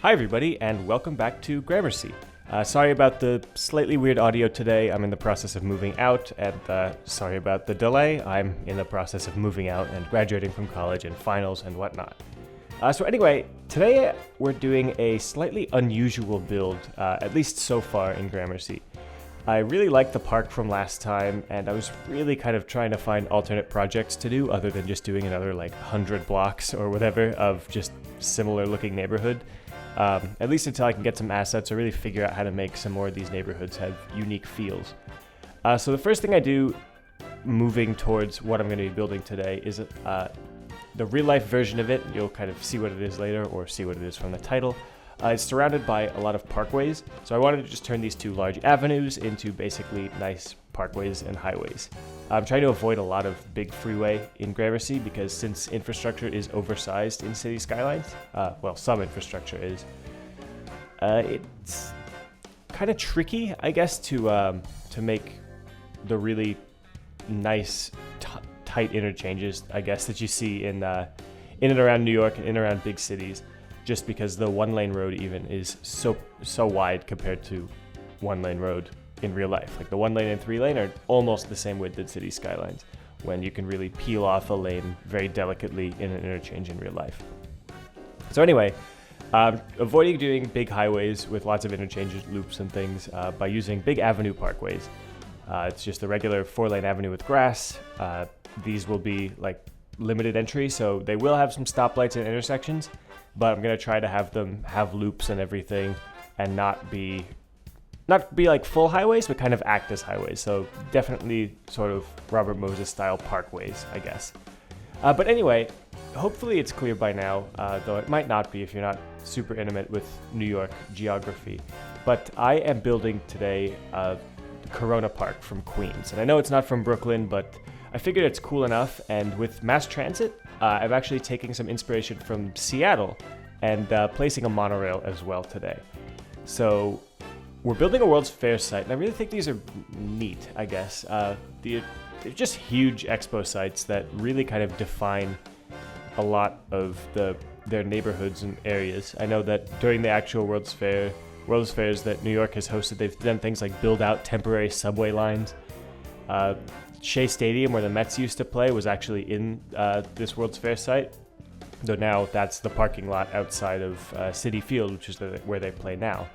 Hi everybody, and welcome back to Gramercy. Sorry about the slightly weird audio today. I'm in the process of moving out, and sorry about the delay. I'm in the process of moving out and graduating from college and finals and whatnot. So anyway, today we're doing a slightly unusual build, at least so far in Gramercy. I really liked the park from last time, and I was really kind of trying to find alternate projects to do other than just doing another like 100 blocks or whatever of just similar looking neighborhood. At least until I can get some assets or really figure out how to make some more of these neighborhoods have unique feels. So the first thing I do moving towards what I'm going to be building today is the real life version of it. You'll kind of see what it is later or see what it is from the title. It's surrounded by a lot of parkways, so I wanted to just turn these two large avenues into basically nice parkways and highways. I'm trying to avoid a lot of big freeway in Gramercy because since infrastructure is oversized in city skylines, some infrastructure is, it's kind of tricky, I guess, to make the really nice tight interchanges, I guess, that you see in and around New York and in and around big cities. Just because the one-lane road even is so wide compared to one-lane road in real life. Like the 1-lane and 3-lane are almost the same width as city skylines, when you can really peel off a lane very delicately in an interchange in real life. So anyway, avoiding doing big highways with lots of interchanges, loops and things by using big avenue parkways. It's just a regular 4-lane avenue with grass. These will be like limited entry, so they will have some stoplights and intersections, but I'm going to try to have them have loops and everything and not be like full highways, but kind of act as highways. So definitely sort of Robert Moses style parkways, I guess. But anyway, hopefully it's clear by now, though it might not be if you're not super intimate with New York geography. But I am building today Corona Park from Queens. And I know it's not from Brooklyn, but I figured it's cool enough. And with mass transit, I'm actually taking some inspiration from Seattle and placing a monorail as well today. So we're building a World's Fair site, and I really think these are neat, I guess. They're just huge expo sites that really kind of define a lot of their neighborhoods and areas. I know that during the actual World's Fairs that New York has hosted, they've done things like build out temporary subway lines. Shea Stadium, where the Mets used to play, was actually in this World's Fair site, though now that's the parking lot outside of Citi Field, which is where they play now.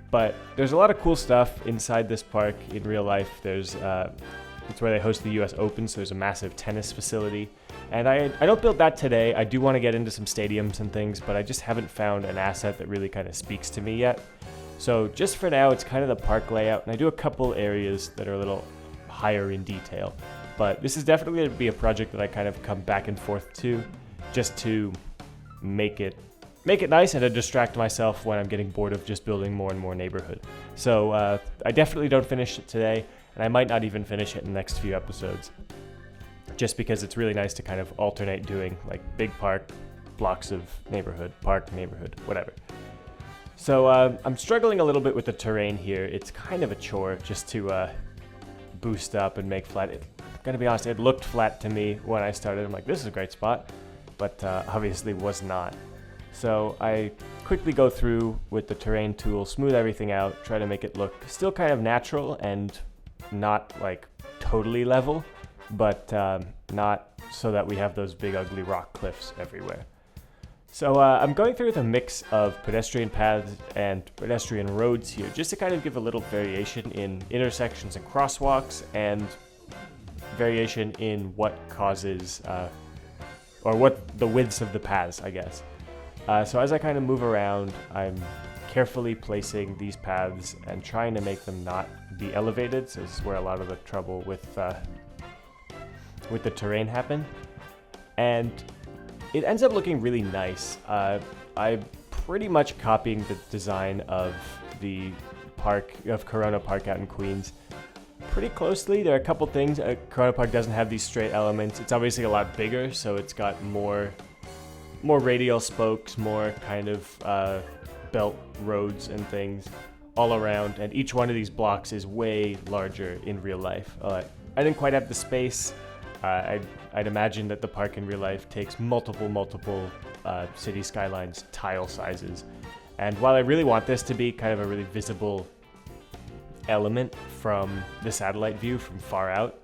But there's a lot of cool stuff inside this park in real life. It's where they host the US Open, so there's a massive tennis facility. And I don't build that today. I do want to get into some stadiums and things, but I just haven't found an asset that really kind of speaks to me yet. So just for now, it's kind of the park layout, and I do a couple areas that are a little higher in detail, but this is definitely going to be a project that I kind of come back and forth to just to make it nice and to distract myself when I'm getting bored of just building more and more neighborhood. So I definitely don't finish it today, and I might not even finish it in the next few episodes, just because it's really nice to kind of alternate doing like big park, blocks of neighborhood, park, neighborhood, whatever. So I'm struggling a little bit with the terrain here. It's kind of a chore just to boost up and make flat. I'm gonna be honest, it looked flat to me when I started. I'm like, this is a great spot, but obviously was not. So I quickly go through with the terrain tool, smooth everything out, try to make it look still kind of natural and not like totally level, but not so that we have those big ugly rock cliffs everywhere. So I'm going through with a mix of pedestrian paths and pedestrian roads here, just to kind of give a little variation in intersections and crosswalks, and variation in what causes, or what the widths of the paths, I guess. So as I kind of move around, I'm carefully placing these paths and trying to make them not be elevated. So this is where a lot of the trouble with the terrain happened. And it ends up looking really nice. I'm pretty much copying the design of the park, of Corona Park out in Queens, pretty closely. There are a couple things. Corona Park doesn't have these straight elements. It's obviously a lot bigger, so it's got more radial spokes, more kind of belt roads and things all around, and each one of these blocks is way larger in real life. I didn't quite have the space. I'd imagine that the park in real life takes multiple city skylines tile sizes, And while I really want this to be kind of a really visible element from the satellite view from far out,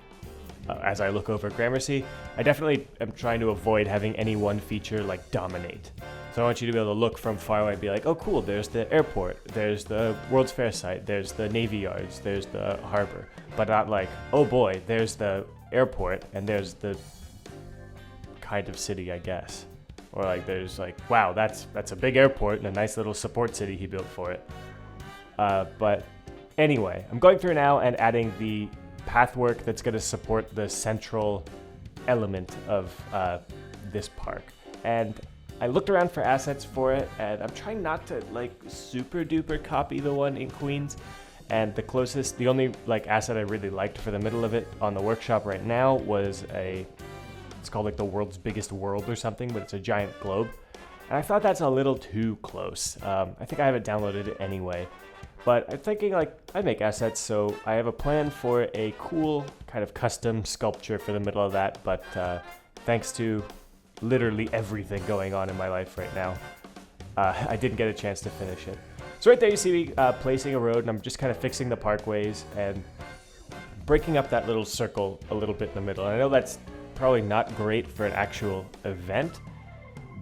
as I look over Gramercy, I definitely am trying to avoid having any one feature like dominate. So I want you to be able to look from far away and be like, oh cool, there's the airport, there's the World's Fair site, there's the Navy Yards, there's the harbor. But not like, oh boy, there's the airport and there's the kind of city, I guess. Or like there's like, wow, that's a big airport and a nice little support city he built for it. But anyway, I'm going through now and adding the pathwork that's going to support the central element of this park. And I looked around for assets for it, and I'm trying not to like super duper copy the one in Queens. And the only like asset I really liked for the middle of it on the workshop right now was it's called like the world's biggest world or something, but it's a giant globe. And I thought that's a little too close. I think I have it downloaded anyway. But I'm thinking like I'd make assets, so I have a plan for a cool kind of custom sculpture for the middle of that. But thanks to literally everything going on in my life right now, I didn't get a chance to finish it. So right there you see me placing a road, and I'm just kind of fixing the parkways and breaking up that little circle a little bit in the middle. And I know that's probably not great for an actual event,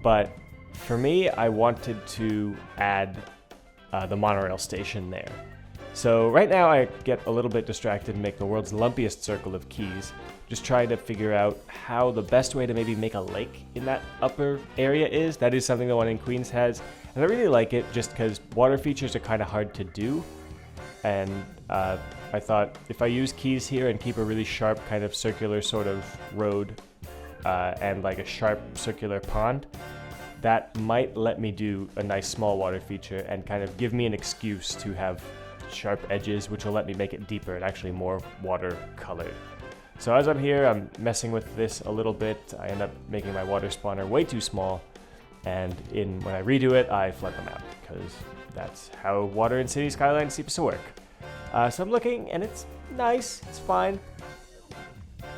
but for me, I wanted to add the monorail station there. So right now I get a little bit distracted and make the world's lumpiest circle of keys, just trying to figure out how the best way to maybe make a lake in that upper area is. That is something the one in Queens has, and I really like it just because water features are kind of hard to do. And I thought if I use keys here and keep a really sharp kind of circular sort of road and like a sharp circular pond, that might let me do a nice small water feature and kind of give me an excuse to have sharp edges, which will let me make it deeper and actually more water colored. So as I'm here, I'm messing with this a little bit. I end up making my water spawner way too small, and when I redo it, I flood them out, because that's how water in City Skylines seems to work. So I'm looking, and it's nice, it's fine,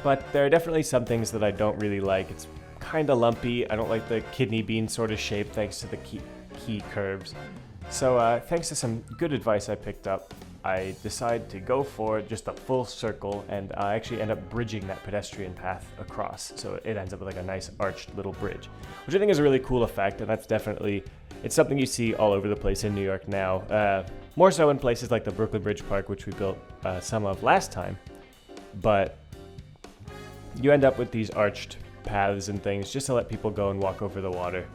but there are definitely some things that I don't really like. It's kind of lumpy. I don't like the kidney bean sort of shape thanks to the key curves. So thanks to some good advice I picked up, I decide to go for just a full circle, and I actually end up bridging that pedestrian path across. So it ends up with like a nice arched little bridge, which I think is a really cool effect, and that's definitely, it's something you see all over the place in New York now. More so in places like the Brooklyn Bridge Park, which we built some of last time. But you end up with these arched paths and things just to let people go and walk over the water,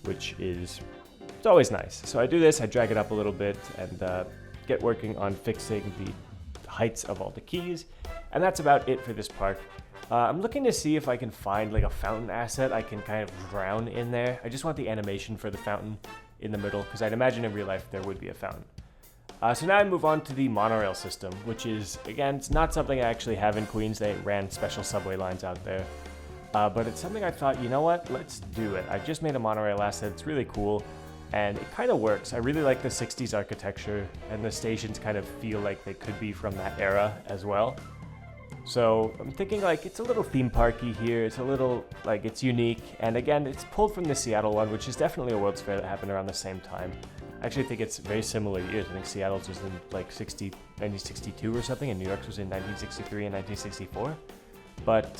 which is, it's always nice. So I do this, I drag it up a little bit, and get working on fixing the heights of all the keys, and that's about it for this park. I'm looking to see if I can find like a fountain asset I can kind of drown in there. I just want the animation for the fountain in the middle, because I'd imagine in real life there would be a fountain. So now I move on to the monorail system, which is, again, it's not something I actually have in Queens. They ran special subway lines out there. But it's something I thought, you know what, let's do it. I just made a monorail asset, it's really cool, and it kind of works. I really like the 60s architecture, and the stations kind of feel like they could be from that era as well. So I'm thinking like it's a little theme parky here, it's a little, like, it's unique, and again, it's pulled from the Seattle one, which is definitely a World's Fair that happened around the same time. I actually think it's very similar years. I think Seattle's was in like 1962 or something, and New York's was in 1963 and 1964. But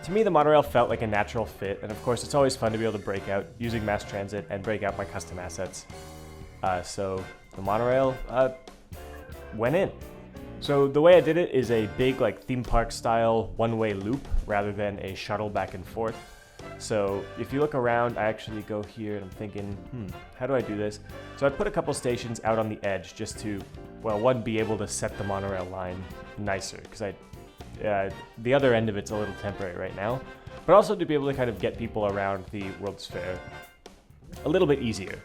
to me, the monorail felt like a natural fit, and of course, it's always fun to be able to break out using mass transit and break out my custom assets. So the monorail went in. So the way I did it is a big like theme park style one-way loop rather than a shuttle back and forth. So if you look around, I actually go here and I'm thinking, how do I do this? So I put a couple stations out on the edge just to, well, one, be able to set the monorail line nicer, because the other end of it's a little temporary right now, but also to be able to kind of get people around the World's Fair a little bit easier.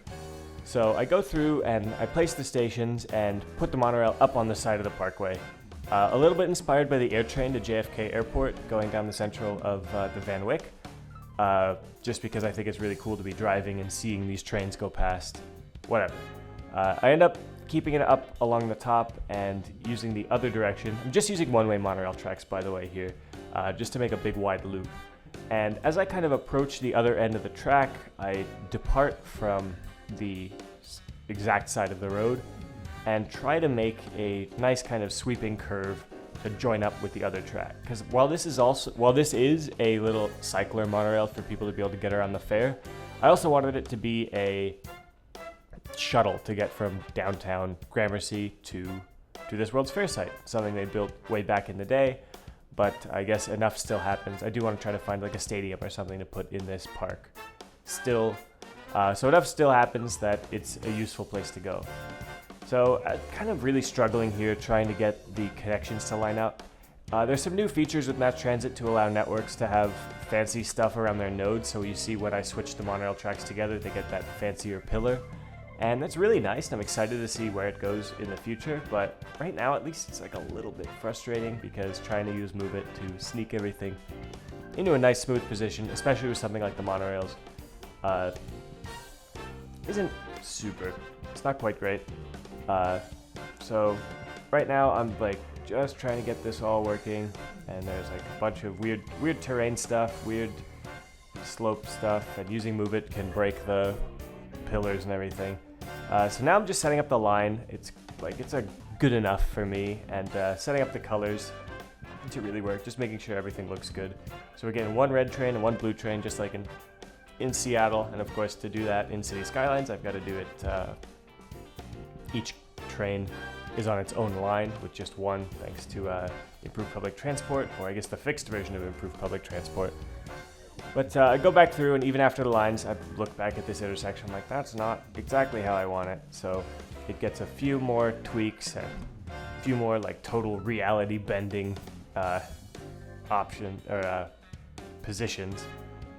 So I go through and I place the stations and put the monorail up on the side of the parkway. A little bit inspired by the air train to JFK Airport going down the central of the Van Wyck, just because I think it's really cool to be driving and seeing these trains go past, whatever. I end up keeping it up along the top and using the other direction. I'm just using one-way monorail tracks, by the way, here, just to make a big wide loop. And as I kind of approach the other end of the track, I depart from the exact side of the road and try to make a nice kind of sweeping curve to join up with the other track. Because while this is a little cycler monorail for people to be able to get around the fair, I also wanted it to be a shuttle to get from downtown Gramercy to this World's Fair site, something they built way back in the day, but I guess enough still happens. I do want to try to find like a stadium or something to put in this park still, so enough still happens that it's a useful place to go. So kind of really struggling here trying to get the connections to line up. There's some new features with mass transit to allow networks to have fancy stuff around their nodes, so you see when I switch the monorail tracks together they get that fancier pillar. And that's really nice, and I'm excited to see where it goes in the future, but right now at least it's like a little bit frustrating because trying to use Move It to sneak everything into a nice smooth position, especially with something like the monorails, isn't super. It's not quite great. So right now I'm like just trying to get this all working, and there's like a bunch of weird terrain stuff, weird slope stuff, and using Move It can break the pillars and everything. So now I'm just setting up the line. It's a good enough for me, and setting up the colors to really work, just making sure everything looks good. So we're getting one red train and one blue train, just like in Seattle, and of course to do that in City Skylines I've got to do it, each train is on its own line with just one, thanks to Improved Public Transport, or I guess the fixed version of Improved Public Transport. But I go back through, and even after the lines, I look back at this intersection, I'm like, that's not exactly how I want it. So it gets a few more tweaks and a few more like total reality bending positions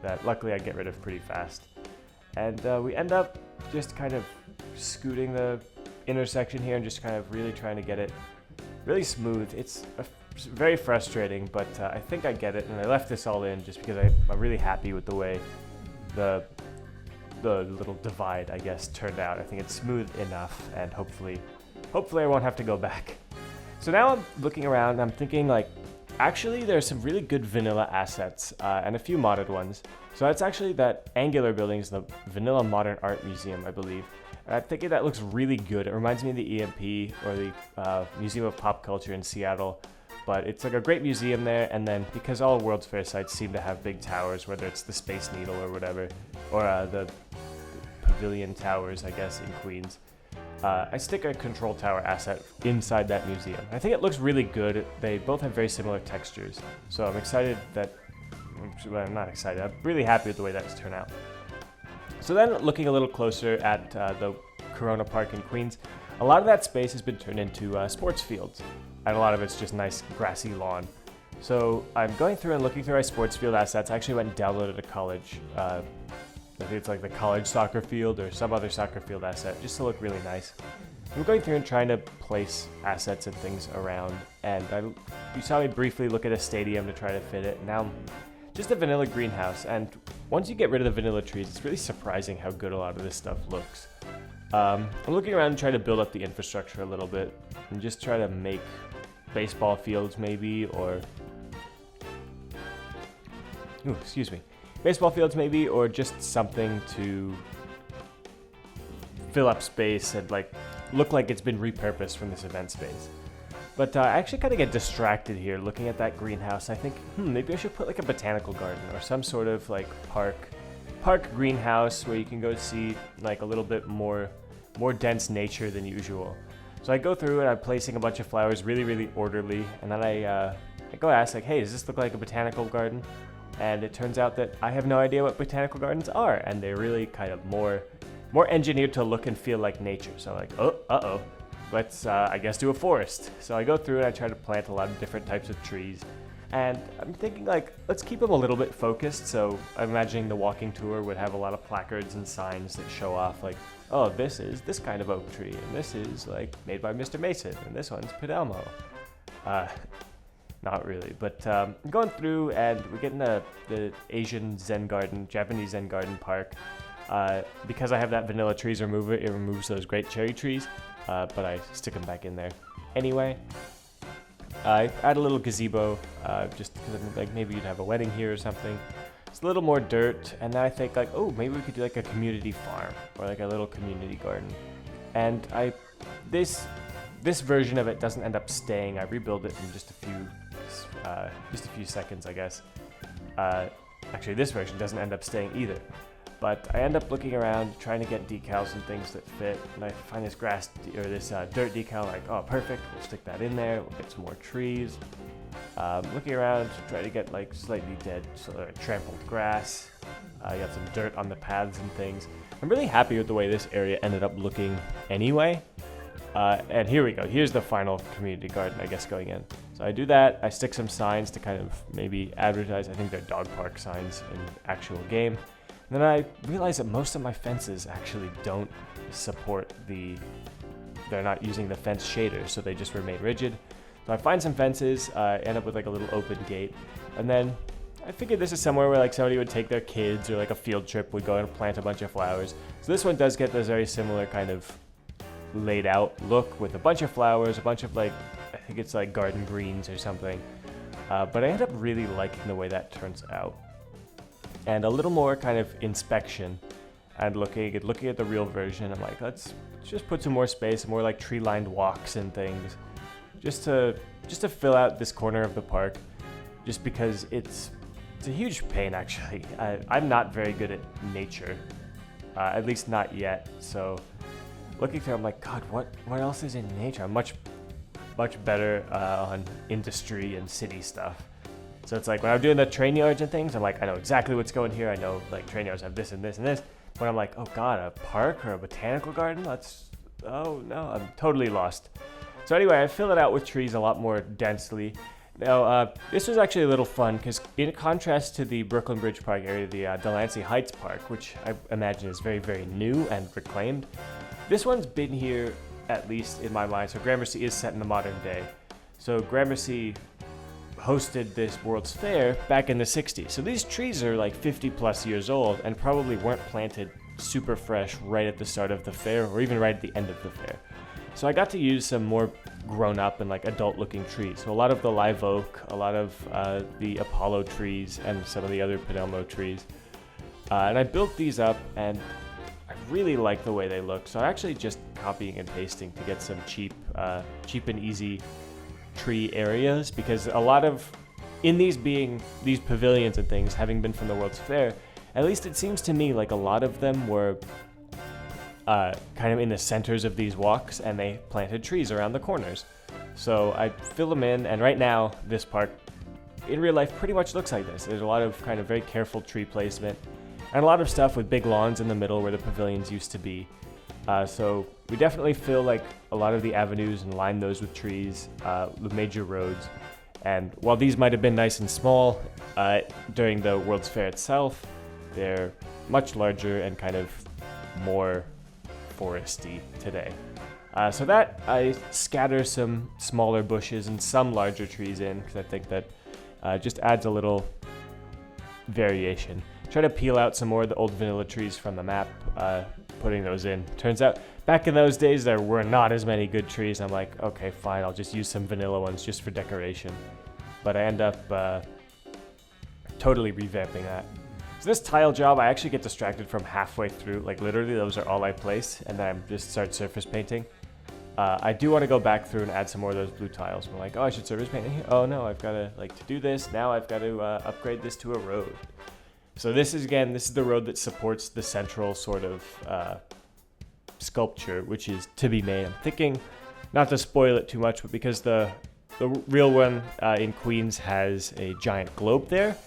that luckily I get rid of pretty fast. And we end up just kind of scooting the intersection here and just kind of really trying to get it really smooth. It's very frustrating, but I think I get it, and I left this all in just because I'm really happy with the way the little divide, I guess, turned out. I think it's smooth enough, and hopefully I won't have to go back. So now I'm looking around, I'm thinking like, actually there's some really good vanilla assets and a few modded ones. So that's actually that angular building is the Vanilla Modern Art Museum, I believe. And I'm thinking that looks really good. It reminds me of the EMP or the Museum of Pop Culture in Seattle. But it's like a great museum there, and then because all World's Fair sites seem to have big towers, whether it's the Space Needle or whatever, or the Pavilion Towers, I guess, in Queens, I stick a control tower asset inside that museum. I think it looks really good. They both have very similar textures, so I'm excited that, well, I'm not excited, I'm really happy with the way that's turned out. So then looking a little closer at the Corona Park in Queens, a lot of that space has been turned into sports fields, and a lot of it's just nice grassy lawn. So I'm going through and looking through my sports field assets. I actually went and downloaded a college, I think it's like the college soccer field or some other soccer field asset, just to look really nice. I'm going through and trying to place assets and things around, and you saw me briefly look at a stadium to try to fit it. Now just a vanilla greenhouse, and once you get rid of the vanilla trees, it's really surprising how good a lot of this stuff looks. I'm looking around and trying to build up the infrastructure a little bit, and just try to make baseball fields maybe, or baseball fields maybe, or just something to fill up space and like look like it's been repurposed from this event space. But I actually kind of get distracted here looking at that greenhouse. I think, maybe I should put like a botanical garden or some sort of like park greenhouse where you can go see like a little bit more dense nature than usual. So I go through and I'm placing a bunch of flowers really orderly, and then I go ask like, hey, does this look like a botanical garden? And it turns out that I have no idea what botanical gardens are, and they're really kind of more engineered to look and feel like nature. So I'm like, let's I guess do a forest. So I go through and I try to plant a lot of different types of trees, and I'm thinking like, let's keep them a little bit focused. So I'm imagining the walking tour would have a lot of placards and signs that show off like, oh, this is this kind of oak tree, and this is like made by Mr. Mason, and this one's Padelmo. Not really, but I'm going through and we're getting the Asian Zen garden, Japanese Zen garden park. Because I have that vanilla trees remover, it removes those great cherry trees, but I stick them back in there anyway. I add a little gazebo, just because I'm like, maybe you'd have a wedding here or something. It's a little more dirt, and then I think like, oh, maybe we could do like a community farm or like a little community garden. And this version of it doesn't end up staying. I rebuild it in just a few seconds, I guess. Actually, this version doesn't end up staying either. But I end up looking around, trying to get decals and things that fit, and I find this dirt decal, like, oh, perfect, we'll stick that in there, we'll get some more trees. Looking around, try to get like slightly dead, trampled grass. I got some dirt on the paths and things. I'm really happy with the way this area ended up looking anyway. And here we go, here's the final community garden, I guess, going in. So I do that, I stick some signs to kind of maybe advertise, I think they're dog park signs in actual game. And then I realize that most of my fences actually don't support they're not using the fence shaders, so they just remain rigid. So I find some fences, end up with like a little open gate, and then I figured this is somewhere where like somebody would take their kids or like a field trip would go and plant a bunch of flowers. So this one does get this very similar kind of laid out look with a bunch of flowers, a bunch of like, I think it's like garden greens or something. But I end up really liking the way that turns out. And a little more kind of inspection and looking at the real version. I'm like, let's just put some more space, more like tree-lined walks and things, just to fill out this corner of the park. Just because it's a huge pain, actually. I'm not very good at nature, at least not yet. So looking through, I'm like, God, what else is in nature? I'm much better on industry and city stuff. So it's like when I'm doing the train yards and things, I'm like, I know exactly what's going here. I know like train yards have this and this and this. When I'm like, oh God, a park or a botanical garden? Oh no, I'm totally lost. So anyway, I fill it out with trees a lot more densely. Now, this was actually a little fun because in contrast to the Brooklyn Bridge Park area, the Delancey Heights Park, which I imagine is very, very new and reclaimed, this one's been here, at least in my mind. So Gramercy is set in the modern day. So Gramercy hosted this World's Fair back in the 60s. So these trees are like 50 plus years old and probably weren't planted super fresh right at the start of the fair or even right at the end of the fair. So I got to use some more grown up and like adult looking trees. So a lot of the live oak, a lot of the Apollo trees and some of the other Pinelmo trees. And I built these up and I really like the way they look. So I'm actually just copying and pasting to get some cheap and easy tree areas, because a lot of these pavilions and things having been from the World's Fair, at least it seems to me like a lot of them were kind of in the centers of these walks and they planted trees around the corners. So I fill them in, and right now this park in real life pretty much looks like this. There's a lot of kind of very careful tree placement and a lot of stuff with big lawns in the middle where the pavilions used to be. So we definitely fill like a lot of the avenues and line those with trees, with major roads. And while these might have been nice and small during the World's Fair itself, they're much larger and kind of more foresty today. So that I scatter some smaller bushes and some larger trees in, because I think that just adds a little variation. Try to peel out some more of the old vanilla trees from the map, putting those in. Turns out, back in those days, there were not as many good trees. I'm like, okay, fine, I'll just use some vanilla ones just for decoration. But I end up totally revamping that. So this tile job, I actually get distracted from halfway through. Like literally, those are all I place, and then I just start surface painting. I do want to go back through and add some more of those blue tiles. I'm like, oh, I should surface paint here. Oh no, I've got to, like, to do this, now I've got to upgrade this to a road. So this is the road that supports the central sort of sculpture, which is to be made. I'm thinking, not to spoil it too much, but because the real one in Queens has a giant globe there,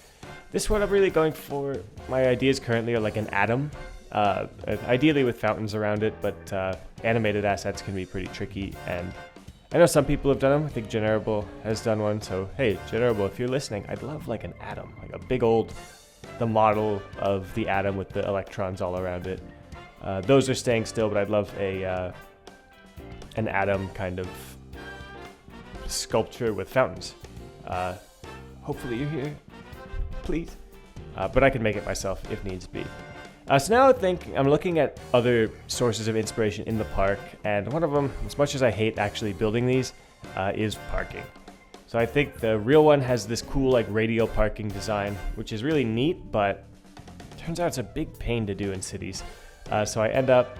this one I'm really going for, my ideas currently are like an atom, ideally with fountains around it, but animated assets can be pretty tricky, and I know some people have done them. I think Generable has done one, so hey, Generable, if you're listening, I'd love like an atom, like a big old, the model of the atom with the electrons all around it. Those are staying still, but I'd love an atom kind of sculpture with fountains. Hopefully you're here, please. But I can make it myself if needs be. So now I'm looking at other sources of inspiration in the park, and one of them, as much as I hate actually building these, is parking. So I think the real one has this cool like radial parking design, which is really neat, but turns out it's a big pain to do in cities. So I end up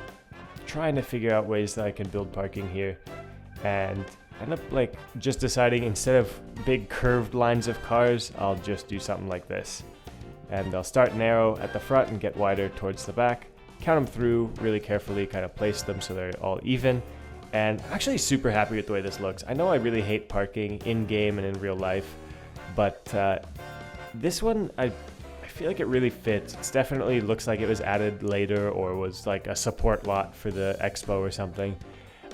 trying to figure out ways that I can build parking here, and end up like just deciding instead of big curved lines of cars, I'll just do something like this. And I'll start narrow at the front and get wider towards the back, count them through really carefully, kind of place them so they're all even. And I'm actually super happy with the way this looks. I know I really hate parking in-game and in real life, but this one, I feel like it really fits. It definitely looks like it was added later or was like a support lot for the expo or something.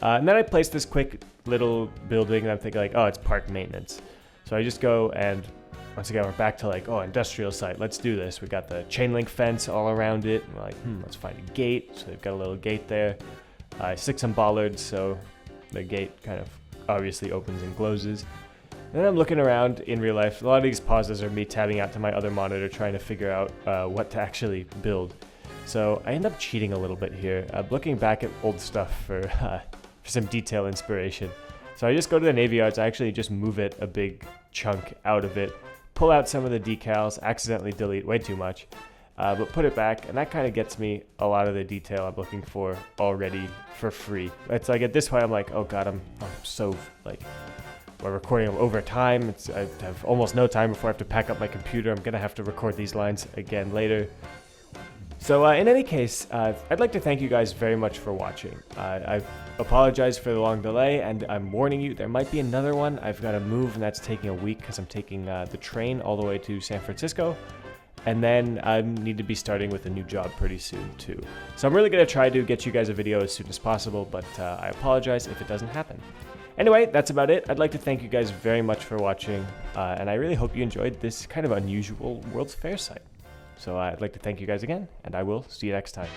And then I placed this quick little building and I'm thinking like, oh, it's park maintenance. So I just go and once again, we're back to like, oh, industrial site, let's do this. We got the chain link fence all around it. We're like, let's find a gate. So they've got a little gate there. I stick some bollards so the gate kind of obviously opens and closes. And then I'm looking around in real life. A lot of these pauses are me tabbing out to my other monitor trying to figure out what to actually build. So I end up cheating a little bit here, looking back at old stuff for some detail inspiration. So I just go to the Navy Yards, I actually just move it a big chunk out of it, pull out some of the decals, accidentally delete way too much, but put it back, and that kind of gets me a lot of the detail I'm looking for already for free. It's like at this point I'm like, oh god, I'm so like, we're recording over time. I have almost no time before I have to pack up my computer. I'm gonna have to record these lines again later. So in any case, I'd like to thank you guys very much for watching. I apologize for the long delay, and I'm warning you, there might be another one. I've got to move, and that's taking a week because I'm taking the train all the way to San Francisco. And then I need to be starting with a new job pretty soon too. So I'm really going to try to get you guys a video as soon as possible, but I apologize if it doesn't happen. Anyway, that's about it. I'd like to thank you guys very much for watching, and I really hope you enjoyed this kind of unusual World's Fair site. So I'd like to thank you guys again, and I will see you next time.